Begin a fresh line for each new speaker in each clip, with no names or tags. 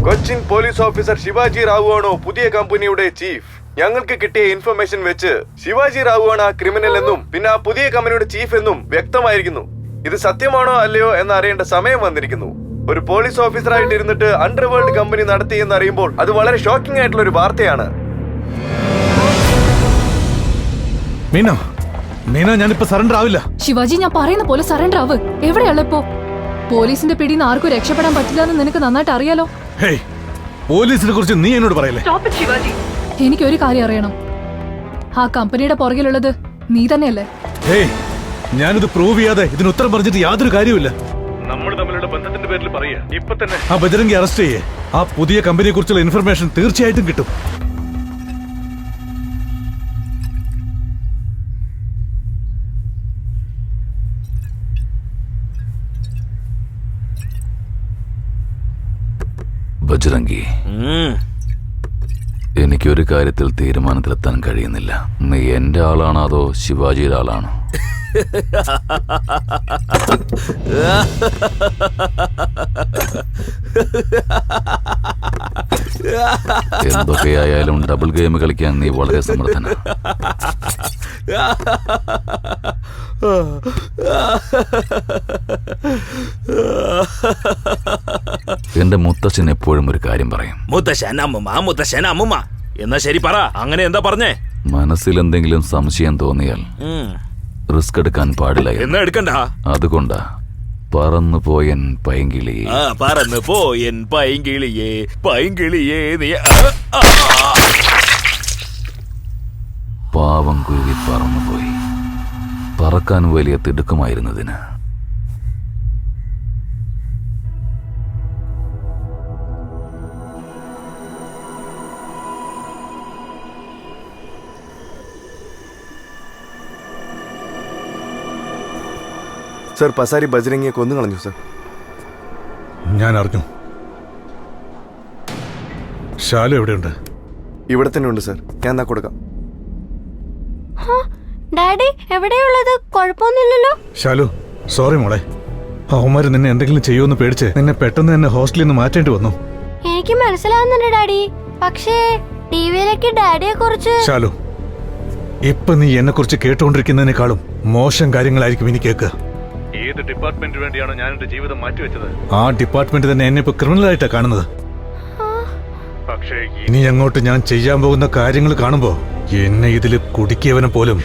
Cochin police officer Shivaji Rao ആണോ പുതിയ കമ്പനിയുടെ ചീഫ്? ഞങ്ങൾക്ക് കിട്ടിയ ഇൻഫർമേഷൻ വെച്ച് ശിവാജി റാവു ആണ് ആ ക്രിമിനൽ എന്നും പിന്നെ ആ പുതിയ കമ്പനിയുടെ ചീഫ് എന്നും വ്യക്തമായിരിക്കുന്നു. ഇത് സത്യമാണോ അല്ലയോ എന്ന് അറിയേണ്ട സമയം വന്നിരിക്കുന്നു. ഒരു പോലീസ് ഓഫീസറായിട്ട് ഇരുന്നിട്ട് അണ്ടർവേൾഡ് കമ്പനി നടത്തി എന്ന് അറിയുമ്പോൾ അത് വളരെ ഷോക്കിംഗ് ആയിട്ടുള്ള ഒരു വാർത്തയാണ്.
ഞാനിപ്പോ സറണ്ടർ ആവില്ല.
ശിവാജി, ഞാൻ പറയുന്ന പോലെ സറണ്ടർ ആവ്. എവിടെയുള്ള ഇപ്പോ? പോലീസിന്റെ പിടിയിൽ ആർക്കും രക്ഷപ്പെടാൻ പറ്റില്ല എന്ന് നിനക്ക് നന്നായിട്ട് അറിയാലോ.
പോലീസിനെ കുറിച്ച് നീ എന്നോട് പറയല്ലേ.
എനിക്കൊരു കാര്യം അറിയണം. ആ കമ്പനിയുടെ പുറകിലുള്ളത് നീ തന്നെയല്ലേ?
ഞാനിത് പ്രൂവ് ചെയ്യാതെ ഇതിന് ഉത്തരം പറഞ്ഞിട്ട് യാതൊരു കാര്യമില്ല. നമ്മൾ തമ്മിലുള്ള ബന്ധത്തിന്റെ പേരിൽ പറയാ. ഇപ്പൊ തന്നെ ആ ബജരംഗി അറസ്റ്റ് ചെയ്യേ. ആ പുതിയ കമ്പനിയെ കുറിച്ചുള്ള ഇൻഫർമേഷൻ തീർച്ചയായിട്ടും കിട്ടും.
ബജരംഗി, എനിക്കൊരു കാര്യത്തിൽ തീരുമാനത്തിലെത്താൻ കഴിയുന്നില്ല. നീ എന്റെ ആളാണോ അതോ ശിവാജിയുടെ ആളാണോ? എന്തൊക്കെയായാലും ഡബിൾ ഗെയിം കളിക്കാൻ നീ വളരെ സമർത്ഥന. എന്റെ മുത്തശ്ശൻ എപ്പോഴും ഒരു കാര്യം പറയും.
മുത്തശ്ശൻ എന്നാ ശരി പറ, അങ്ങനെ എന്താ പറഞ്ഞേ?
മനസ്സിൽ എന്തെങ്കിലും സംശയം തോന്നിയാൽ റിസ്ക് എടുക്കാൻ പാടില്ല.
എന്നാ എടുക്കണ്ട.
അതുകൊണ്ടാ പറന്നു പോയൻ പൈങ്കിളിയെ.
പറന്നു പോയൻ പൈങ്കിളിയെ, പൈങ്കിളിയെ നീ.
പാവം കുരുവി പറന്നുപോയി. പറക്കാൻ വലിയ തിടുക്കമായിരുന്നതിന്.
സർ, പസാരി ബജരംഗിയെ കൊന്നു കളഞ്ഞു സർ.
ഞാൻ അറിഞ്ഞു. ശാലു എവിടെയുണ്ട്?
ഇവിടെ തന്നെ ഉണ്ട് സർ. ഞാൻ എന്നാ കൊടുക്കാം.
ഡാഡി എവിടെയുള്ളത്? കുഴപ്പമൊന്നുമില്ലല്ലോ.
ശാലു, സോറി മോളെ. അവന്മാര് നിന്നെ എന്തെങ്കിലും ചെയ്യുമെന്ന് പേടിച്ച് നിന്നെ പെട്ടെന്ന് തന്നെ ഹോസ്റ്റലിൽ നിന്ന് മാറ്റേണ്ടി വന്നു.
എനിക്ക് മനസ്സിലാവുന്നുണ്ട് ഡാഡി, പക്ഷേ ടിവിയിലേക്ക് ഡാഡിയെ കുറിച്ച്.
ശാലു, ഇപ്പൊ നീ എന്നെ കുറിച്ച് കേട്ടുകൊണ്ടിരിക്കുന്നതിനേക്കാളും മോശം കാര്യങ്ങളായിരിക്കും ഇനി കേൾക്കുക. ഏത് ഡിപ്പാർട്ട്മെന്റിന് വേണ്ടിയാണോ ഞാൻ എന്റെ ജീവിതം മാറ്റിവെച്ചത്, ആ ഡിപ്പാർട്ട്മെന്റ് തന്നെ എന്നെ ഇപ്പൊ ക്രിമിനലായിട്ടാ കാണുന്നത്. പക്ഷേ ഇനി അങ്ങോട്ട് ഞാൻ ചെയ്യാൻ പോകുന്ന കാര്യങ്ങൾ കാണുമ്പോ എന്നെ ഇതില് കുടുക്കിയവനെ പോലും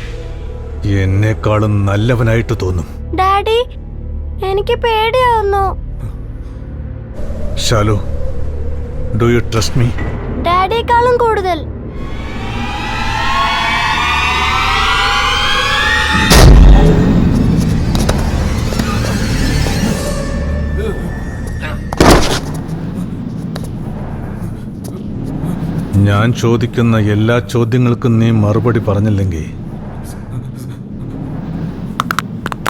എന്നെക്കാളും നല്ലവനായിട്ട് തോന്നും.
ഡാഡി, എനിക്ക് പേടിയാവുന്നു.
Shalu, do you trust me?
ഡാഡിയെക്കാളും കൂടുതൽ.
ഞാൻ ചോദിക്കുന്ന എല്ലാ ചോദ്യങ്ങൾക്കും നീ മറുപടി പറഞ്ഞില്ലെങ്കിൽ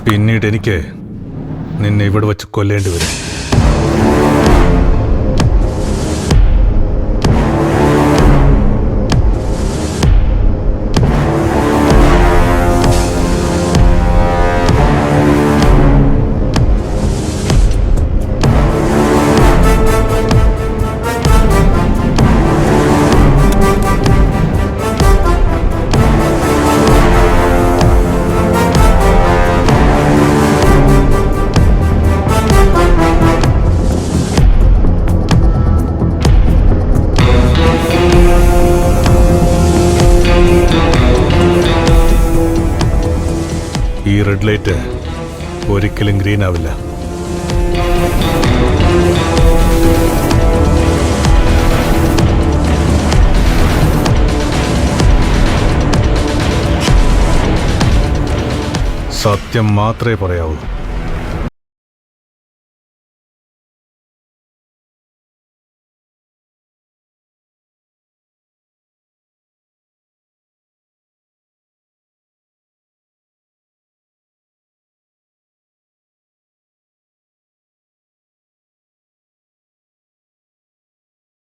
പിന്നീട് എനിക്ക് നിന്നെ ഇവിടെ വച്ച് കൊല്ലേണ്ടി വരും. ഈ റെഡ് ലൈറ്റ് ഒരിക്കലും ഗ്രീൻ ആവില്ല. സത്യം മാത്രമേ പറയാവൂ.